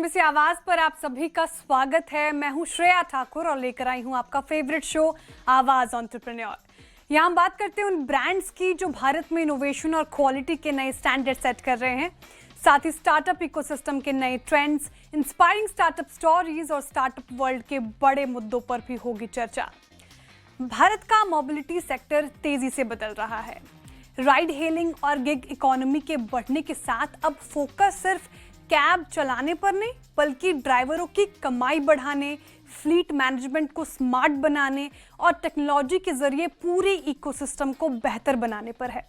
MBC आवाज पर आप सभी का स्वागत है। मैं हूं श्रेया ठाकुर और लेकर आई हूं आपका फेवरेट शो आवाज एंटरप्रेन्योर। यहां हम बात करते हैं उन ब्रांड्स की जो भारत में इनोवेशन और क्वालिटी के नए स्टैंडर्ड सेट कर रहे हैं। साथ ही स्टार्टअप इकोसिस्टम के नए ट्रेंड्स, इंस्पायरिंग स्टार्टअप स्टोरीज और स्टार्टअप वर्ल्ड के बड़े मुद्दों पर भी होगी चर्चा। भारत का मोबिलिटी सेक्टर तेजी से बदल रहा है। राइड हेलिंग और गिग इकोनॉमी के बढ़ने के साथ अब फोकस सिर्फ कैब चलाने पर नहीं बल्कि ड्राइवरों की कमाई बढ़ाने, फ्लीट मैनेजमेंट को स्मार्ट बनाने और टेक्नोलॉजी के जरिए पूरे इकोसिस्टम को बेहतर बनाने पर है।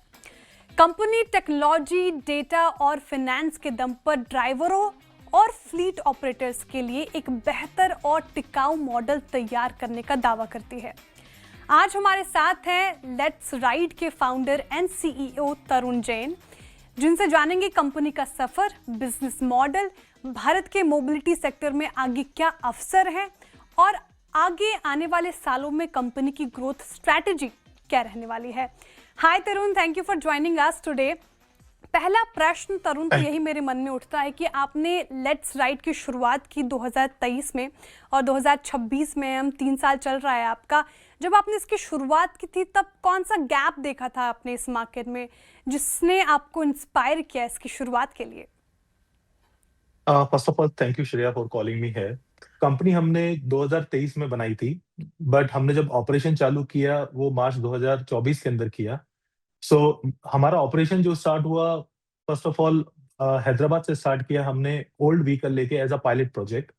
कंपनी टेक्नोलॉजी, डेटा और फाइनेंस के दम पर ड्राइवरों और फ्लीट ऑपरेटर्स के लिए एक बेहतर और टिकाऊ मॉडल तैयार करने का दावा करती है। आज हमारे साथ हैं लेट्स राइड के फाउंडर एंड सीईओ तरुण जैन, जिनसे जानेंगे कंपनी का सफर, बिजनेस मॉडल, भारत के मोबिलिटी सेक्टर में आगे क्या अवसर हैं और आगे आने वाले सालों में कंपनी की ग्रोथ स्ट्रैटेजी क्या रहने वाली है। Hi Tarun, thank you for joining us today. पहला प्रश्न तरुण, तो यही मेरे मन में उठता है कि आपने लेट्स राइड की शुरुआत की 2023 में और 2026 में हम 3 साल चल रहा है आपका। जब आपने इसकी शुरुआत की थी तब कौन सा गैप देखा था आपने इस मार्केट में जिसने आपको इंस्पायर किया इसकी शुरुआत के लिए? First of all thank you Shreya for calling me है। कंपनी हमने 2023 में बनाई थी, बट हमने जब ऑपरेशन चालू किया वो मार्च 2024 के अंदर किया। सो हमारा ऑपरेशन जो स्टार्ट हुआ, फर्स्ट ऑफ ऑल हैदराबाद से स्टार्ट किया हमने ओल्ड व्हीकल लेके as a pilot project.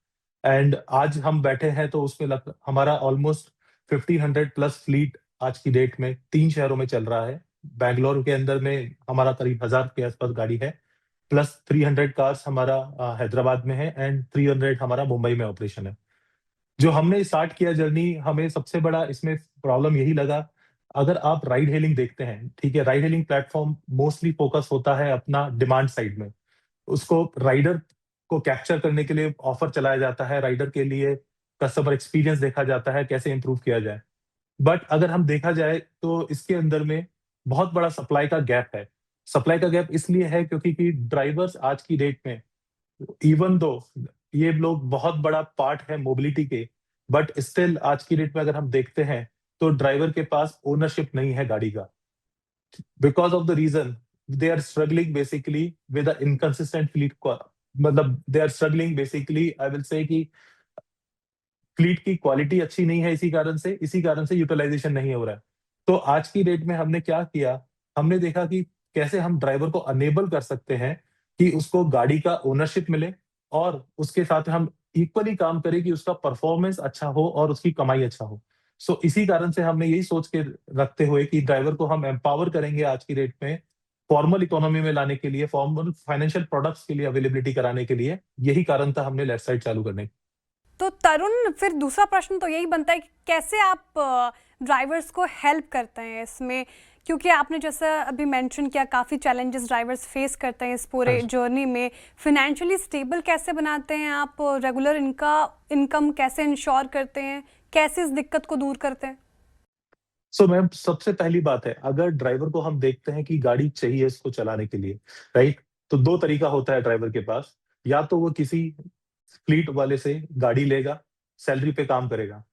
And आज हम बैठे हैं तो उसमें हमारा ऑलमोस्ट 1500 प्लस फ्लीट आज की डेट में 3 शहरों में चल रहा है। बैंगलोर के अंदर में हमारा करीब 1000 के आसपास गाड़ी है, प्लस 300 कार्स हमारा हैदराबाद में है एंड 300 हमारा मुंबई में ऑपरेशन है। जो हमने स्टार्ट किया जर्नी, हमें सबसे बड़ा इसमें प्रॉब्लम यही लगा। अगर आप राइड हेलिंग देखते हैं, ठीक है, ride hailing platform mostly focus होता है अपना डिमांड साइड में। उसको राइडर को कैप्चर करने के लिए ऑफर चलाया जाता है, राइडर के लिए कस्टमर एक्सपीरियंस देखा जाता है, कैसे इंप्रूव किया जाए। बट अगर हम देखा जाए तो इसके अंदर में बहुत बड़ा सप्लाई का गैप है। सप्लाई का गैप इसलिए है क्योंकि कि ड्राइवर्स आज की डेट में, इवन दो ये लोग बहुत बड़ा पार्ट है मोबिलिटी के, बट स्टिल आज की डेट में अगर हम देखते हैं तो ड्राइवर के पास ओनरशिप नहीं है गाड़ी का। Because of the reason they are struggling basically with inconsistent fleet को, मतलब they are struggling basically, I will say कि फ्लीट की क्वालिटी अच्छी नहीं है, इसी कारण से यूटिलाइजेशन नहीं हो रहा है। तो आज की डेट में हमने क्या किया, हमने देखा कि कैसे हम ड्राइवर को अनेबल कर सकते हैं कि उसको गाड़ी का ओनरशिप मिले और उसके साथ हम इक्वली काम करें कि उसका परफॉर्मेंस अच्छा हो और उसकी कमाई अच्छा हो। सो इसी कारण से हमने यही सोच के रखते हुए कि ड्राइवर को हम एम्पावर करेंगे आज की डेट में फॉर्मल इकोनॉमी में लाने के लिए, फॉर्मल फाइनेंशियल प्रोडक्ट्स के लिए अवेलेबिलिटी कराने के लिए। यही कारण था हमने लेफ्ट साइड चालू करने। तो तरुण, फिर दूसरा प्रश्न तो यही बनता है कि कैसे आप ड्राइवर्स को हेल्प करते हैं इसमें, क्योंकि आपने जैसा अभी मेंशन किया काफ़ी चैलेंजेस ड्राइवर्स फेस करते हैं इस पूरे जर्नी में। फिनेंशियली स्टेबल कैसे बनाते हैं आप, रेगुलर इनकम कैसे इंश्योर करते हैं, कैसे इस दिक्कत को दूर करते हैं? सो मैम, सबसे पहली बात है, अगर ड्राइवर को हम देखते हैं कि गाड़ी चाहिए इसको चलाने के लिए, राइट, तो दो तरीका होता है ड्राइवर के पास। या तो वो किसी फ्लीट वाले से गाड़ी लेगा, सैलरी पे काम करेगा।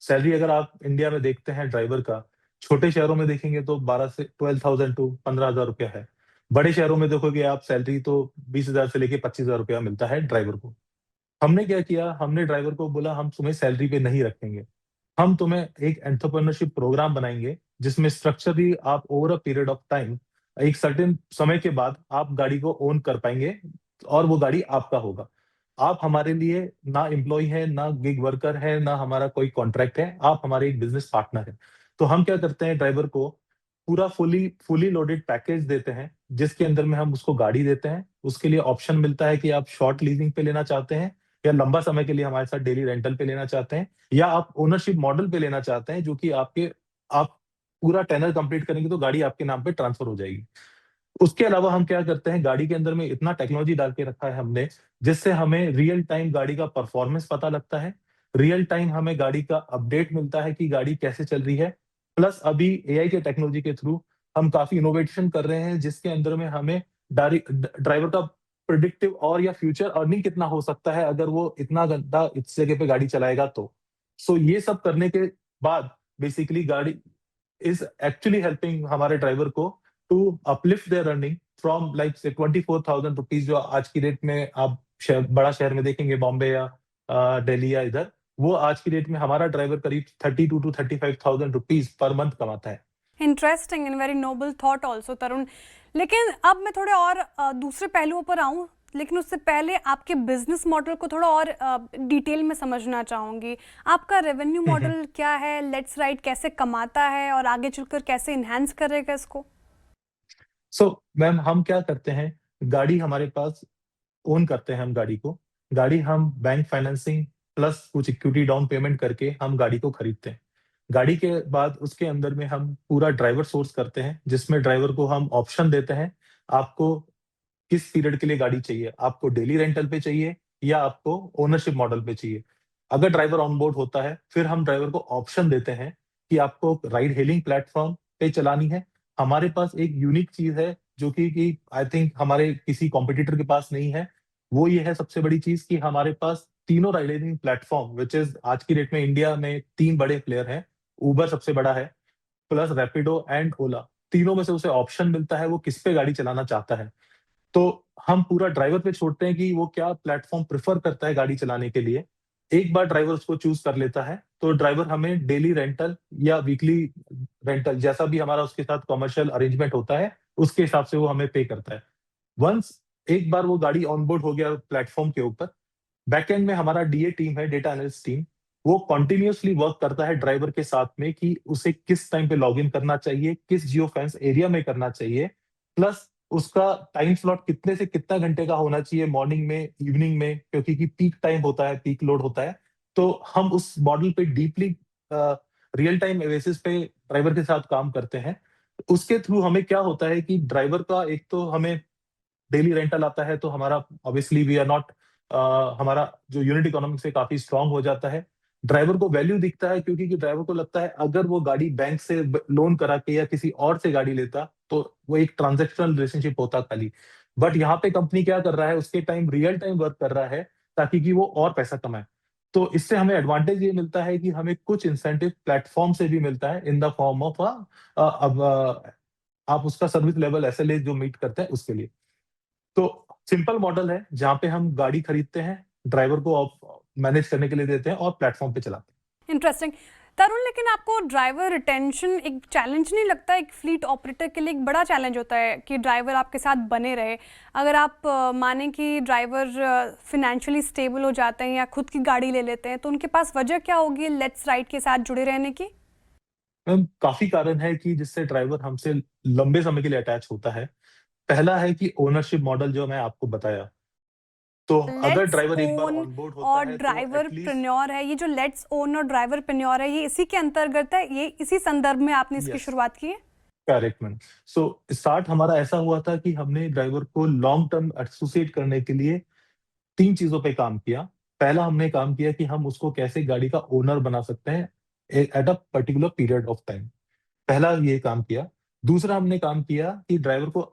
सैलरी अगर आप इंडिया में देखते हैं ड्राइवर का, छोटे शहरों में देखेंगे तो 12 से 12,000 टू 15,000 रुपया है। बड़े शहरों में देखोगे आप सैलरी तो 20,000 से लेके 25,000 रुपया मिलता है ड्राइवर को। हमने क्या किया, हमने ड्राइवर को बोला हम तुम्हें सैलरी पे नहीं रखेंगे, हम तुम्हें एक एंटरप्रेन्योरशिप प्रोग्राम बनाएंगे जिसमें स्ट्रक्चरली आप over a period of time, एक सर्टेन समय के बाद आप गाड़ी को ओन कर पाएंगे और वो गाड़ी आपका होगा। आप हमारे लिए ना एम्प्लॉय है, ना गिग वर्कर है, ना हमारा कोई कॉन्ट्रैक्ट है, आप हमारे एक बिजनेस पार्टनर है। तो हम क्या करते हैं, ड्राइवर को पूरा फुली लोडेड पैकेज देते हैं जिसके अंदर में हम उसको गाड़ी देते हैं। उसके लिए ऑप्शन मिलता है कि आप शॉर्ट लीजिंग पे लेना चाहते हैं या लंबा समय के लिए हमारे साथ डेली रेंटल पे लेना चाहते हैं, या आप ओनरशिप मॉडल पे लेना चाहते हैं जो कि आप पूरा टेनर कंप्लीट करेंगे तो गाड़ी आपके नाम पे ट्रांसफर हो जाएगी। उसके अलावा हम क्या करते हैं, गाड़ी के अंदर में इतना टेक्नोलॉजी डाल के रखा है हमने जिससे हमें रियल टाइम गाड़ी का परफॉर्मेंस पता लगता है, रियल टाइम हमें गाड़ी का अपडेट मिलता है कि गाड़ी कैसे चल रही है। प्लस अभी एआई के टेक्नोलॉजी के थ्रू हम काफी इनोवेशन कर रहे हैं जिसके अंदर में हमें ड्राइवर का प्रिडिक्टिव और या फ्यूचर अर्निंग कितना हो सकता है अगर वो इतना घंटा इस जगह पे गाड़ी चलाएगा तो। सो ये सब करने के बाद बेसिकली गाड़ी इज एक्चुअली हेल्पिंग हमारे ड्राइवर को to uplift their earning from like say 24,000 rupees, जो आज की डेट में आप बड़ा शहर में देखेंगे, बॉम्बे या दिल्ली या इधर, वो आज की डेट में हमारा ड्राइवर करीब 32 to 35,000 रुपीज पर मंथ कमाता है। Interesting and very noble thought also Tarun. लेकिन अब मैं थोड़े और दूसरे पहलुओं पर आऊँ, लेकिन उससे पहले आपके बिजनेस मॉडल को थोड़ा और डिटेल में समझना चाहूँगी। आपका रेवेन्यू मॉडल क्या है, लेट्स राइड कैसे कमाता है और आगे चलकर कैसे इन्हांस करेगा इसको? सो मैम, हम क्या करते हैं, गाड़ी हमारे पास ओन करते हैं हम गाड़ी को। गाड़ी हम बैंक फाइनेंसिंग प्लस कुछ इक्विटी डाउन पेमेंट करके हम गाड़ी को खरीदते हैं। गाड़ी के बाद उसके अंदर में हम पूरा ड्राइवर सोर्स करते हैं, जिसमें ड्राइवर को हम ऑप्शन देते हैं, आपको किस पीरियड के लिए गाड़ी चाहिए, आपको डेली रेंटल पे चाहिए या आपको ओनरशिप मॉडल पे चाहिए। अगर ड्राइवर ऑन बोर्ड होता है, फिर हम ड्राइवर को ऑप्शन देते हैं कि आपको राइड हेलिंग प्लेटफॉर्म पे चलानी है। हमारे पास एक यूनिक चीज है जो कि आई थिंक हमारे किसी कॉम्पिटिटर के पास नहीं है। वो ये है सबसे बड़ी चीज कि हमारे पास तीनों ride hailing platform, which is आज की डेट में इंडिया में 3 बड़े प्लेयर हैं। उबर सबसे बड़ा है, प्लस रैपिडो एंड ओला। तीनों में से उसे ऑप्शन मिलता है वो किस पे गाड़ी चलाना चाहता है। तो हम पूरा ड्राइवर पे छोड़ते हैं कि वो क्या प्लेटफॉर्म प्रेफर करता है गाड़ी चलाने के लिए। एक बार ड्राइवर उसको चूज कर लेता है तो ड्राइवर हमें डेली रेंटल या वीकली रेंटल, जैसा भी हमारा उसके साथ कमर्शियल अरेंजमेंट होता है, उसके हिसाब से वो हमें पे करता है। वंस एक बार वो गाड़ी ऑनबोर्ड हो गया प्लेटफॉर्म के ऊपर, बैकएंड में हमारा डीए टीम है, डेटा एनालिस्ट टीम, वो कंटिन्यूअसली वर्क करता है ड्राइवर के साथ में कि उसे किस टाइम पे लॉग इन करना चाहिए, किस जियो फेंस एरिया में करना चाहिए, प्लस उसका टाइम स्लॉट कितने से कितना घंटे का होना चाहिए, मॉर्निंग में, इवनिंग में, क्योंकि पीक टाइम होता है, पीक लोड होता है। तो हम उस मॉडल पे डीपली रियल टाइम बेसिस पे ड्राइवर के साथ काम करते हैं। उसके थ्रू हमें क्या होता है कि ड्राइवर का एक तो हमें डेली रेंटल आता है, तो हमारा ऑब्वियसली वी आर नॉट हमारा जो यूनिट इकोनॉमिक्स है काफी स्ट्रांग हो जाता है। ड्राइवर को वैल्यू दिखता है क्योंकि कि ड्राइवर को लगता है अगर वो गाड़ी बैंक से लोन करा के या किसी और से गाड़ी लेता तो वो एक ट्रांजेक्शनल रिलेशनशिप होता खाली। बट यहाँ पे कंपनी क्या कर रहा है, उसके टाइम रियल टाइम वर्क कर रहा है ताकि कि वो और पैसा कमाए। तो इससे हमें एडवांटेज ये मिलता है कि हमें कुछ इंसेंटिव प्लेटफॉर्म से भी मिलता है इन द फॉर्म ऑफ अब आप उसका सर्विस लेवल एसएलए जो मीट करते हैं उसके लिए। तो सिंपल मॉडल है जहाँ पे हम गाड़ी खरीदते हैं, ड्राइवर को मैनेज करने के लिए देते हैं और प्लेटफॉर्म पे चलाते हैं। इंटरेस्टिंग तरुण। लेकिन आपको ड्राइवर रिटेंशन एक चैलेंज नहीं लगता? एक फ्लीट ऑपरेटर के लिए एक बड़ा चैलेंज होता है कि ड्राइवर आपके साथ बने रहे। अगर आप माने कि ड्राइवर फिनेंशियली स्टेबल हो जाते हैं या खुद की गाड़ी ले लेते हैं, तो उनके पास वजह क्या होगी लेट्स राइड के साथ जुड़े रहने की? मैम, काफी कारण है कि जिससे ड्राइवर हमसे लंबे समय के लिए अटैच होता है। पहला है कि ओनरशिप मॉडल जो मैं आपको बताया, तो अगर लेट्स ड्राइवर एक बार ओन ऑन बोर्ड और होता है तो ड्राइवर एटलीस्ट प्रेन्योर है, ये जो लेट्स ओन और ड्राइवर प्रेन्योर है, ये इसी के अंतर्गत है, ये इसी संदर्भ में आपने इसकी यस, शुरुआत की है? Correct ma'am. सो स्टार्ट हमारा ऐसा हुआ था कि हमने ड्राइवर को लॉन्ग टर्म एसोसिएट करने के लिए 3 चीजों पे काम किया। पहला हमने काम किया कि हम उसको कैसे गाड़ी का ओनर बना सकते हैं at a particular period of time. पहला ये काम किया। दूसरा हमने काम किया कि ड्राइवर को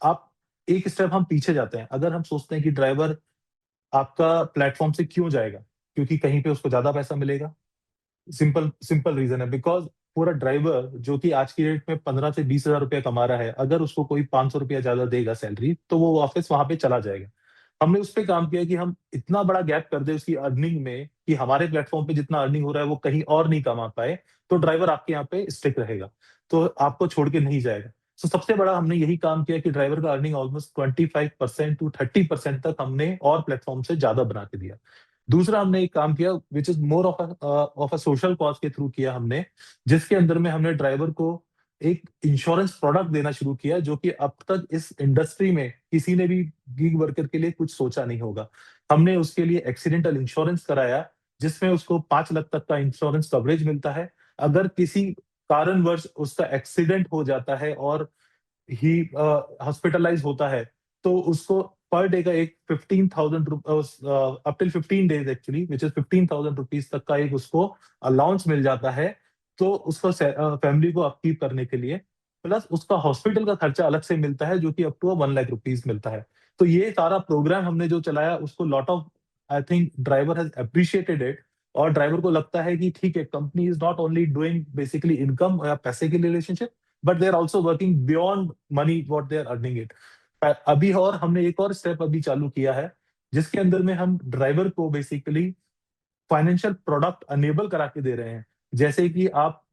आप एक स्टेप हम पीछे जाते हैं। अगर हम सोचते हैं कि ड्राइवर आपका प्लेटफॉर्म से क्यों जाएगा? क्योंकि कहीं पे उसको ज़्यादा पैसा मिलेगा। सिंपल सिंपल रीज़न है, बिकॉज़ फॉर अ ड्राइवर जो कि आज की डेट में 15 से 20,000 रुपया कमा रहा है, अगर उसको कोई 500 रुपया ज़्यादा देगा सैलरी, तो वो वापस वहाँ पे चला जाएगा। हमने उस पे काम किया कि हम इतना बड़ा गैप कर दें उसकी अर्निंग में कि हमारे प्लेटफॉर्म पे जितना अर्निंग हो रहा है वो कहीं और नहीं कमा पाए, तो ड्राइवर आपके यहाँ पे स्टिक रहेगा, तो आपको छोड़ के नहीं जाएगा। तो सबसे बड़ा हमने यही काम किया कि ड्राइवर का अर्निंग ऑलमोस्ट 25% टू 30% तक हमने और प्लेटफॉर्म से ज़्यादा बना के दिया। दूसरा हमने एक काम किया which is more of a social cause के थ्रू किया हमने, जिसके अंदर में हमने ड्राइवर को एक इंश्योरेंस प्रोडक्ट देना शुरू किया, जो कि अब तक इस इंडस्ट्री में किसी ने भी गिग वर्कर के लिए कुछ सोचा नहीं होगा। हमने उसके लिए एक्सीडेंटल इंश्योरेंस कराया, जिसमें उसको 5 लाख तक का इंश्योरेंस कवरेज मिलता है। अगर किसी कारणवश उसका एक्सीडेंट हो जाता है और ही हॉस्पिटलाइज होता है, तो उसको पर डे का एक 15,000 up till 15 days actually which is 15,000 rupees तक का एक उसको अलाउंस मिल जाता है। तो उसको फैमिली को अपकीप करने के लिए, प्लस उसका हॉस्पिटल का खर्चा अलग से मिलता है जो कि अप टू 1 लाख रुपीज़ मिलता है। तो ये सारा प्रोग्राम हमने जो चलाया उसको lot of I think driver has appreciated it. और ड्राइवर को लगता है कि ठीक है, company is not only doing basically income या पैसे के relationship, but they are also working beyond money what they are earning it. अभी और हमने एक और स्टेप अभी चालू किया है, जिसके अंदर में हम ड्राइवर को बेसिकली फाइनेंशियल प्रोडक्ट अनेबल करा के दे रहे हैं। जैसे कि आप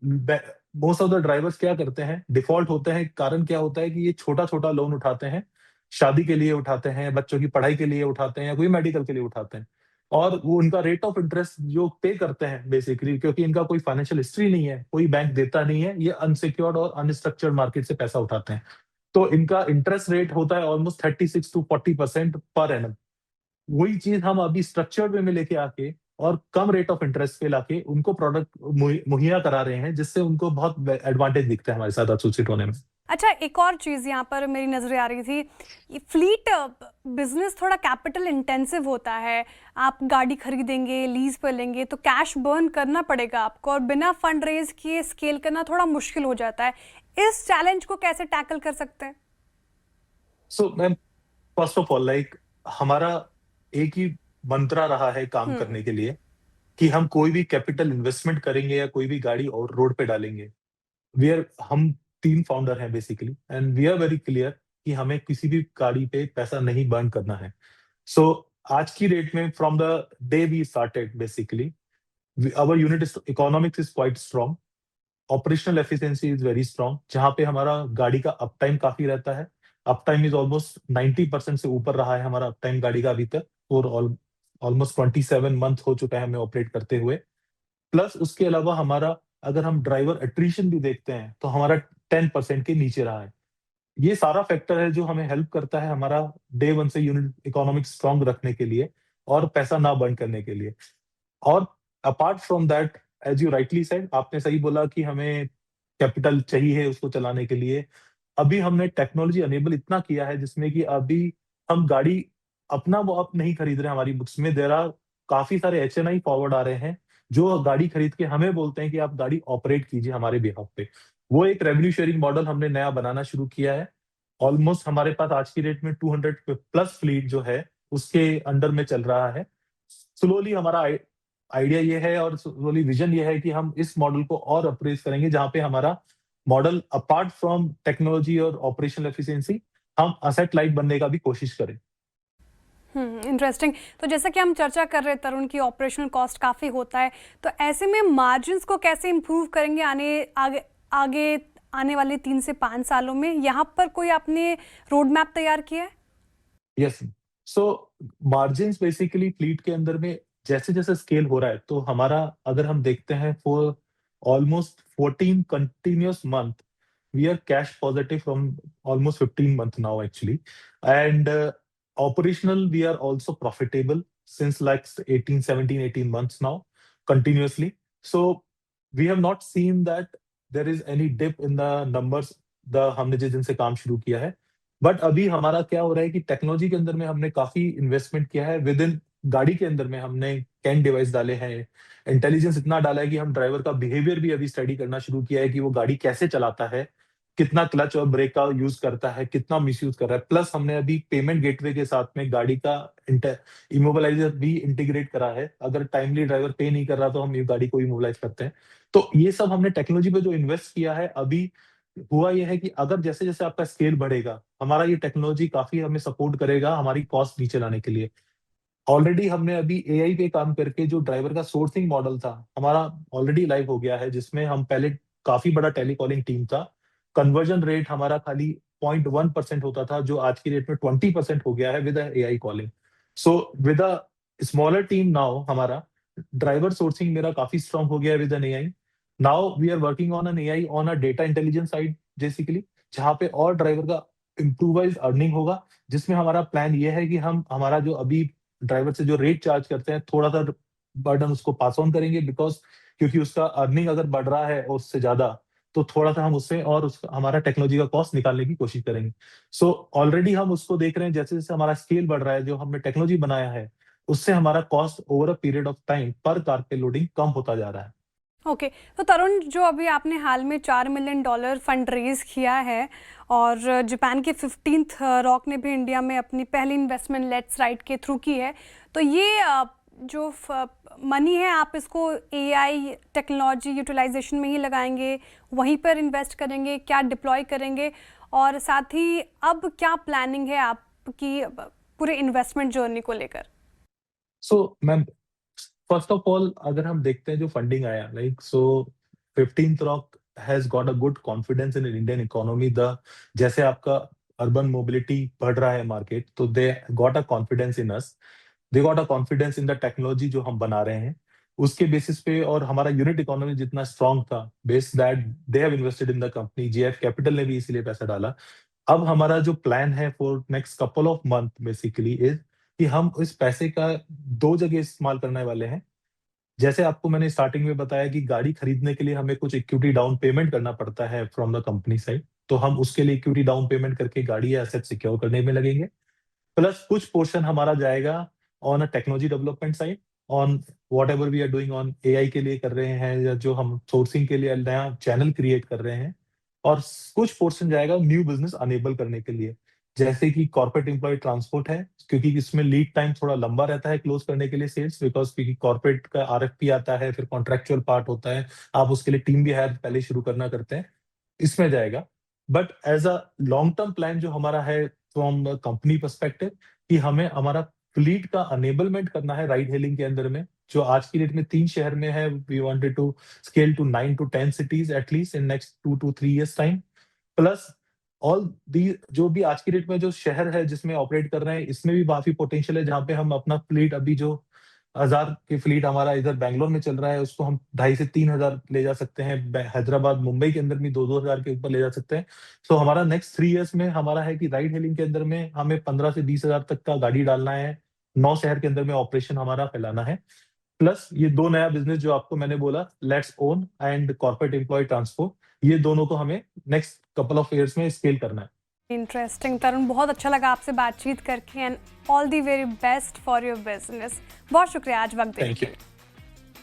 मोस्ट ऑफ द ड्राइवर्स क्या करते हैं, डिफॉल्ट होते हैं, कारण क्या होता है कि ये छोटा-छोटा लोन उठाते हैं, शादी के लिए उठाते हैं, बच्चों की पढ़ाई के लिए उठाते हैं या कोई मेडिकल के लिए उठाते हैं। और वो उनका रेट ऑफ इंटरेस्ट जो पे करते हैं बेसिकली, क्योंकि इनका कोई फाइनेंशियल हिस्ट्री नहीं है, कोई बैंक देता नहीं है, ये अनसिक्योर्ड और अनस्ट्रक्चर्ड मार्केट से पैसा उठाते हैं। तो इनका इंटरेस्ट रेट होता है ऑलमोस्ट 36 टू 40% पर एनम। वही चीज हम अभी स्ट्रक्चर्ड वे में लेके आके और कम रेट ऑफ इंटरेस्ट पे लाके उनको प्रोडक्ट मुहैया करा रहे हैं, जिससे उनको बहुत एडवांटेज दिखता है हमारे साथ एसोसिएट होने में। अच्छा, एक और चीज़ यहाँ पर मेरी नज़र आ रही थी, ये फ्लीट बिजनेस थोड़ा कैपिटल इंटेंसिव होता है। आप गाड़ी खरीदेंगे, लीज पर लेंगे तो कैश बर्न करना पड़ेगा आपको, और बिना फंड रेज किए स्केल करना थोड़ा मुश्किल हो जाता है। इस चैलेंज को कैसे टैकल कर सकते हैं? So ma'am, first of all like हमारा एक ही मंत्रा रहा है काम करने के लिए, कि हम कोई भी कैपिटल इन्वेस्टमेंट करेंगे या कोई भी गाड़ी और रोड पे डालेंगे, हम 3 फाउंडर हैं basically, and we are very clear कि हमें किसी भी गाड़ी पे पैसा नहीं बर्न करना है। सो आज की डेट में from the day we started basically, our unit economics is quite strong, operational efficiency is very strong, जहाँ पे हमारा गाड़ी का अप टाइम काफी रहता है। अप टाइम इज ऑलमोस्ट 90% से ऊपर रहा है हमारा अप टाइम गाड़ी का अभी तक, और ऑलमोस्ट 27 मंथ हो चुका है हमें ऑपरेट करते हुए। प्लस उसके अलावा हमारा, अगर हम ड्राइवर अट्रिशन भी देखते हैं तो हमारा 10% के नीचे रहा है। ये सारा फैक्टर है जो हमें हेल्प करता है हमारा डे वन से यूनिट इकोनॉमिक्स स्ट्रांग रखने के लिए और पैसा ना बर्न करने के लिए। और apart from that, as you rightly said, आपने सही बोला कि हमें कैपिटल चाहिए उसको चलाने के लिए। अभी हमने टेक्नोलॉजी अनेबल इतना किया है जिसमें कि अभी हम गाड़ी अपना वो आप नहीं खरीद रहे हैं, हमारी बुक्स में देयर आर काफी सारे एचएनआई फॉरवर्ड आ रहे हैं जो गाड़ी खरीद के हमें बोलते हैं कि आप गाड़ी ऑपरेट कीजिए हमारे बिहाफ पे। वो एक रेवेन्यू शेयरिंग मॉडल हमने नया बनाना शुरू किया है। ऑलमोस्ट हमारे पास आज की डेट में 200 प्लस फ्लीट जो है उसके अंडर में चल रहा है। स्लोली हमारा आइडिया ये है और स्लोली विजन ये है कि हम इस मॉडल को और अप्रेज करेंगे, जहाँ पे हमारा मॉडल अपार्ट फ्रॉम टेक्नोलॉजी और ऑपरेशनल एफिशिएंसी, हम असेट लाइट बनने का भी कोशिश करें। इंटरेस्टिंग। तो जैसा कि हम चर्चा कर रहे हैं तरुण की ऑपरेशनल कॉस्ट काफ़ी होता है, तो ऐसे में मार्जिन्स को कैसे इम्प्रूव करेंगे आगे आने वाले 3 से 5 सालों में? यहाँ पर कोई आपने रोड मैप तैयार किया है? यस। सो मार्जिन्स बेसिकली फ्लीट के अंदर में जैसे-जैसे स्केल हो रहा है, तो हमारा, अगर हम देखते हैं for almost 14 continuous month, we are cash positive from almost 15 month now actually. And operational we are also profitable since like 18 months now continuously. So we have not seen that there is any dip in the numbers the हमने जिस दिन से काम शुरू किया है। But अभी हमारा क्या हो रहा है कि टेक्नोलॉजी के अंदर में हमने काफी इन्वेस्टमेंट किया है। विद इन गाड़ी के अंदर में हमने कैन डिवाइस डाले हैं, इंटेलिजेंस इतना डाला है कि हम ड्राइवर का बिहेवियर भी अभी स्टडी करना शुरू किया है कि वो गाड़ी कैसे चलाता है, कितना क्लच और ब्रेक का यूज करता है, कितना मिसयूज कर रहा है। प्लस हमने अभी पेमेंट गेटवे के साथ में गाड़ी का इमोबिलाइजर भी इंटीग्रेट करा है। अगर टाइमली ड्राइवर पे नहीं कर रहा तो हम ये गाड़ी को इमोबिलाइज करते हैं। तो ये सब हमने टेक्नोलॉजी पे जो इन्वेस्ट किया है, अभी हुआ ये है कि अगर जैसे-जैसे आपका स्केल बढ़ेगा, हमारा ये टेक्नोलॉजी काफ़ी हमें सपोर्ट करेगा हमारी कॉस्ट नीचे लाने के लिए। ऑलरेडी हमने अभी एआई पे काम करके जो ड्राइवर का सोर्सिंग मॉडल था, हमारा ऑलरेडी लाइव हो गया है, जिसमें हम पहले काफ़ी बड़ा टेलीकॉलिंग टीम था। कन्वर्जन रेट हमारा खाली 0.1% होता था, जो आज की डेट में 20% हो गया है with AI calling. So with a smaller team now, हमारा ड्राइवर सोर्सिंग मेरा काफ़ी स्ट्रांग हो गया है with an AI. Now we are working on an AI on a data intelligence side basically, जहाँ पे और ड्राइवर का इम्प्रूवाइज़ अर्निंग होगा, जिसमें हमारा प्लान ये है कि हम हमारा जो अभी ड्राइवर से जो रेट चार्ज करते हैं, थोड़ा-सा बर्डन उसको पास ऑन करेंगे, बिकॉज़ क्योंकि उसका अर्निंग अगर बढ़ रहा है और उससे ज़्यादा, तो थोड़ा-सा हम उससे और हमारा टेक्नोलॉजी का कॉस्ट निकालने की कोशिश करेंगे। सो ऑलरेडी हम उसको देख रहे हैं, जैसे-जैसे हमारा स्केल बढ़ रहा है, जो हमने टेक्नोलॉजी बनाया है, उससे हमारा cost over a period of time पर कार पे लोडिंग कम होता जा रहा है। ओके, तो तरुण, जो अभी आपने हाल में $4 मिलियन फंड रेज किया है और जापान के 15th रॉक ने भी इंडिया में अपनी पहली इन्वेस्टमेंट लेट्स राइट के थ्रू की है, तो ये जो मनी है आप इसको एआई टेक्नोलॉजी यूटिलाइजेशन में ही लगाएंगे, वहीं पर इन्वेस्ट करेंगे, क्या डिप्लॉय करेंगे, और साथ ही अब क्या प्लानिंग है आपकी पूरे इन्वेस्टमेंट जर्नी को लेकर? So ma'am, first of all अगर हम देखते हैं जो फंडिंग आया, like so 15th rock has got a good confidence in Indian economy. The जैसे आपका अर्बन मोबिलिटी बढ़ रहा है मार्केट, तो they got a confidence in us, they got a confidence in the technology जो हम बना रहे हैं उसके बेसिस पे, और हमारा यूनिट इकोनॉमी जितना स्ट्रांग था, base that they have invested in the company. GF capital ने भी इसीलिए पैसा डाला। अब हमारा जो प्लान है for next couple of month basically is कि हम इस पैसे का दो जगह इस्तेमाल करने वाले हैं। जैसे आपको मैंने स्टार्टिंग में बताया कि गाड़ी खरीदने के लिए हमें कुछ इक्विटी डाउन पेमेंट करना पड़ता है फ्रॉम द कंपनी साइड, तो हम उसके लिए इक्विटी डाउन पेमेंट करके गाड़ी या एसेट सिक्योर करने में लगेंगे। प्लस कुछ पोर्शन हमारा जाएगा on a technology development side, on whatever we are doing on AI के लिए कर रहे हैं, या जो हम सोर्सिंग के लिए नया चैनल क्रिएट कर रहे हैं। और कुछ पोर्शन जाएगा न्यू बिजनेस अनेबल करने के लिए, जैसे कि कॉर्पोरेट एम्प्लॉय ट्रांसपोर्ट है, क्योंकि इसमें लीड टाइम थोड़ा लंबा रहता है क्लोज करने के लिए सेल्स, बिकॉज क्योंकि कॉर्पोरेट का आरएफपी आता है, फिर कॉन्ट्रेक्चुअल पार्ट होता है, आप उसके लिए टीम भी हायर पहले शुरू करना करते हैं, इसमें जाएगा। But as a long term plan जो हमारा है फ्रॉम कंपनी पर्सपेक्टिव, कि हमें हमारा फ्लीट का अनेबलमेंट करना है राइड हेलिंग के अंदर में, जो आज की डेट में 3 शहर में है। We wanted to scale to 9 to 10 cities at least in next 2 to 3 years time. Plus all the जो भी आज की डेट में जो शहर है जिसमें ऑपरेट कर रहे हैं, इसमें भी काफी पोटेंशियल है, जहाँ पे हम अपना फ्लीट अभी जो 1000 की फ्लीट हमारा इधर बैंगलोर में चल रहा है, उसको हम 2,500 से 3,000 ले जा सकते हैं। हैदराबाद, मुंबई के अंदर भी 2-2 हजार के ऊपर ले जा सकते हैं। सो हमारा नेक्स्ट 3 इयर्स में हमारा है कि राइड हेलिंग के अंदर में हमें 15 से 20 हजार तक का गाड़ी डालना है, 9 शहर के अंदर में ऑपरेशन हमारा फैलाना है। प्लस ये 2 नया बिज़नेस जो आपको मैंने बोला, let's own and corporate employee transport, ये दोनों को हमें नेक्स्ट कपल ऑफ ईयर्स में स्केल करना है। इंटरेस्टिंग तरुण, बहुत अच्छा लगा आपसे बातचीत करके, and all the very best for your business. बहुत शुक्रिया आज वक्त देने के लिए।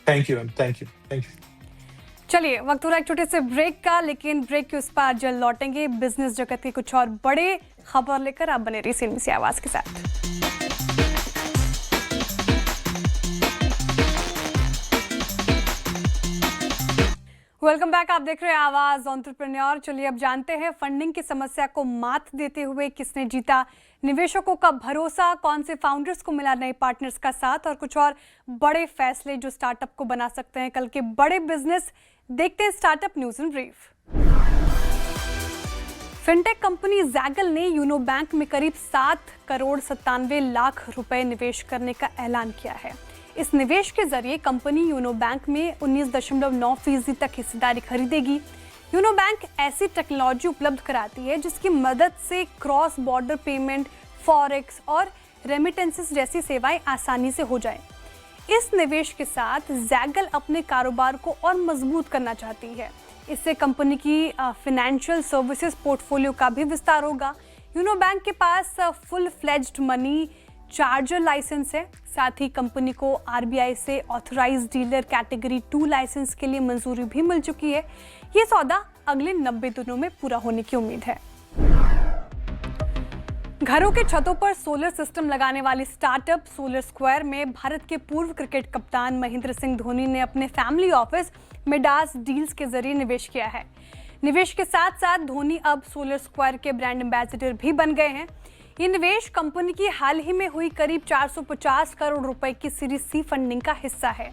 Thank you ma'am, thank you. चलिए, वक्त हो रहा है एक छोटे से ब्रेक का, लेकिन ब्रेक के उस पार जल्द लौटेंगे बिजनेस जगत के कुछ और बड़े खबर लेकर। आप बने रहिए सीएमसी आवाज के साथ। वेलकम बैक, आप देख रहे हैं आवाज एंटरप्रेन्योर। चलिए अब जानते हैं फंडिंग की समस्या को मात देते हुए किसने जीता निवेशकों का भरोसा, कौन से फाउंडर्स को मिला नए पार्टनर्स का साथ, और कुछ और बड़े फैसले जो स्टार्टअप को बना सकते हैं कल के बड़े बिजनेस। देखते हैं startup news in brief. Fintech company Zaggle ने यूनो बैंक में करीब 7 करोड़ 97 लाख रुपए निवेश करने का ऐलान किया है। इस निवेश के जरिए कंपनी यूनो बैंक में 19.9% तक हिस्सेदारी खरीदेगी। यूनो बैंक ऐसी टेक्नोलॉजी उपलब्ध कराती है जिसकी मदद से क्रॉस बॉर्डर पेमेंट, फॉरेक्स और रेमिटेंसेस जैसी सेवाएं आसानी से हो जाएं। इस निवेश के साथ जैगल अपने कारोबार को और मजबूत करना चाहती है। इससे कंपनी की फाइनेंशियल सर्विसेज पोर्टफोलियो का भी विस्तार होगा। यूनो बैंक के पास full fledged money changer licence है। साथ ही कंपनी को आरबीआई से ऑथराइज्ड डीलर कैटेगरी 2 लाइसेंस के लिए मंजूरी भी मिल चुकी है। ये सौदा अगले 90 दिनों में पूरा होने की उम्मीद है। घरों के छतों पर सोलर सिस्टम लगाने वाली स्टार्टअप सोलर स्क्वायर में भारत के पूर्व क्रिकेट कप्तान महेंद्र सिंह धोनी ने अपने फैमिली ऑफिस मिडास डील्स के जरिए निवेश किया है। निवेश के साथ साथ धोनी अब सोलर स्क्वायर के ब्रांड एम्बेसडर भी बन गए हैं। ये निवेश कंपनी की हाल ही में हुई करीब 450 करोड़ रुपए की सीरीज सी फंडिंग का हिस्सा है।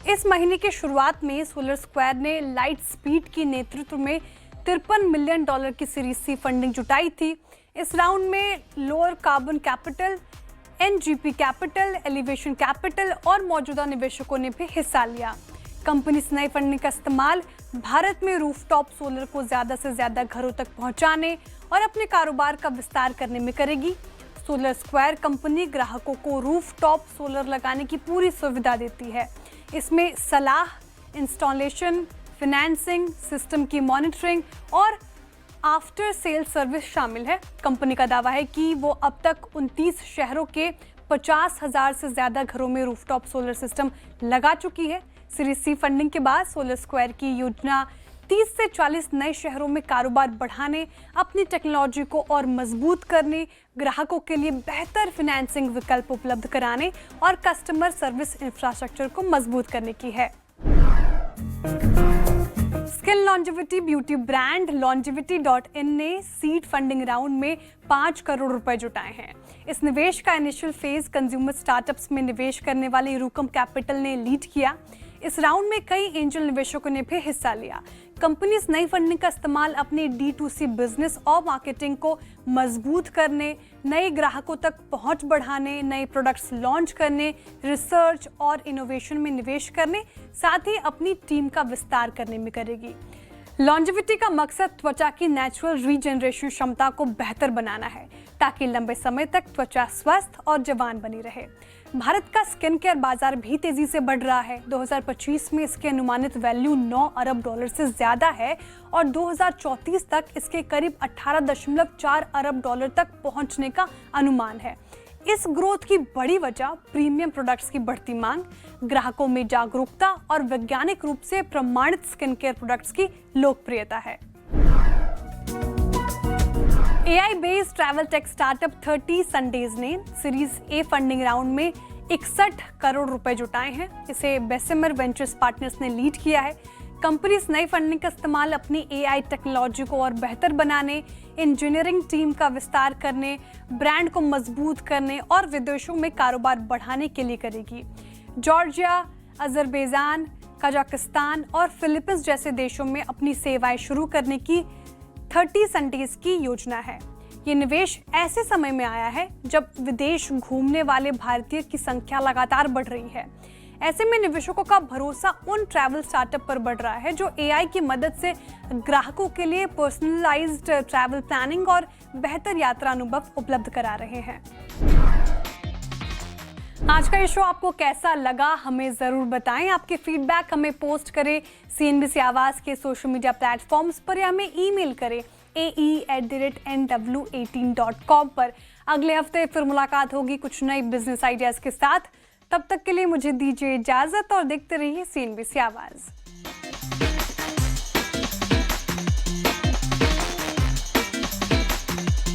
इस महीने की शुरुआत में सोलर स्क्वायर ने लाइट स्पीड की नेतृत्व में $53 मिलियन की सीरीज सी फंडिंग जुटाई थी। इस राउंड में lower carbon capital, NGP capital, elevation capital और मौजूदा निवेशकों ने भी हिस्सा लिया। कंपनी इस नई फंडिंग का इस्तेमाल भारत में रूफटॉप सोलर को ज़्यादा से ज़्यादा घरों तक पहुंचाने और अपने कारोबार का विस्तार करने में करेगी। सोलर स्क्वायर कंपनी ग्राहकों को रूफटॉप सोलर लगाने की पूरी सुविधा देती है। इसमें सलाह, इंस्टॉलेशन, फाइनेंसिंग, सिस्टम की मॉनिटरिंग और आफ्टर सेल सर्विस शामिल है। कंपनी का दावा है कि वो अब तक 29 शहरों के 50,000 से ज़्यादा घरों में रूफटॉप सोलर सिस्टम लगा चुकी है। सीरीज सी फंडिंग के बाद सोलर स्क्वायर की योजना 30 से 40 नए शहरों में कारोबार बढ़ाने, अपनी टेक्नोलॉजी को और मजबूत करने, ग्राहकों के लिए बेहतर फाइनेंसिंग विकल्प उपलब्ध कराने और कस्टमर सर्विस इंफ्रास्ट्रक्चर को मजबूत करने की है। Skin longevity beauty brand longevity.in ने सीड फंडिंग राउंड में 5 करोड़ रुपए जुटाए हैं। इस निवेश का इनिशियल फेज कंज्यूमर स्टार्टअप्स में निवेश करने वाले रूकम कैपिटल ने लीड किया। इस राउंड में कई एंजल निवेशकों ने भी हिस्सा लिया। कंपनी इस नई फंडिंग का इस्तेमाल अपने D2C बिजनेस और मार्केटिंग को मजबूत करने, नए ग्राहकों तक पहुंच बढ़ाने, नए प्रोडक्ट्स लॉन्च करने, रिसर्च और इनोवेशन में निवेश करने, साथ ही अपनी टीम का विस्तार करने में करेगी। लॉन्जेविटी का मकसद त्वचा की नेचुरल रीजनरेशन क्षमता को बेहतर बनाना है ताकि लंबे समय तक त्वचा स्वस्थ और जवान बनी रहे। भारत का स्किन केयर बाजार भी तेजी से बढ़ रहा है। 2025 में इसकी अनुमानित वैल्यू 9 अरब डॉलर से ज्यादा है और 2034 तक इसके करीब 18.4 अरब डॉलर तक पहुंचने का अनुमान है। इस ग्रोथ की बड़ी वजह प्रीमियम प्रोडक्ट्स की बढ़ती मांग, ग्राहकों में जागरूकता और वैज्ञानिक रूप से प्रमाणित स्किन केयर प्रोडक्ट्स की लोकप्रियता है। AI based travel tech startup 30 Sundays ने सीरीज ए फंडिंग राउंड में 61 करोड़ रुपए जुटाए हैं। इसे बेसिमर वेंचर्स पार्टनर्स ने लीड किया है। कंपनी इस नई फंडिंग का इस्तेमाल अपनी AI टेक्नोलॉजी को और बेहतर बनाने, इंजीनियरिंग टीम का विस्तार करने, ब्रांड को मजबूत करने और विदेशों में कारोबार बढ़ाने के लिए करेगी। जॉर्जिया, अजरबैजान, कजाकिस्तान और फिलीपींस जैसे देशों में अपनी सेवाएं शुरू करने की 30 संडेज की योजना है। ये निवेश ऐसे समय में आया है जब विदेश घूमने वाले भारतीय की संख्या लगातार बढ़ रही है। ऐसे में निवेशकों का भरोसा उन ट्रैवल स्टार्टअप पर बढ़ रहा है जो AI की मदद से ग्राहकों के लिए पर्सनलाइज्ड ट्रैवल प्लानिंग और बेहतर यात्रा अनुभव उपलब्ध करा रहे हैं। आज का ये शो आपको कैसा लगा हमें ज़रूर बताएं। आपके फीडबैक हमें पोस्ट करें CNBC आवाज़ के सोशल मीडिया प्लेटफॉर्म्स पर या हमें ईमेल करें ae@nw18.com पर। अगले हफ्ते फिर मुलाकात होगी कुछ नए बिजनेस आइडियाज़ के साथ। तब तक के लिए मुझे दीजिए इजाज़त और देखते रहिए CNBC आवाज़।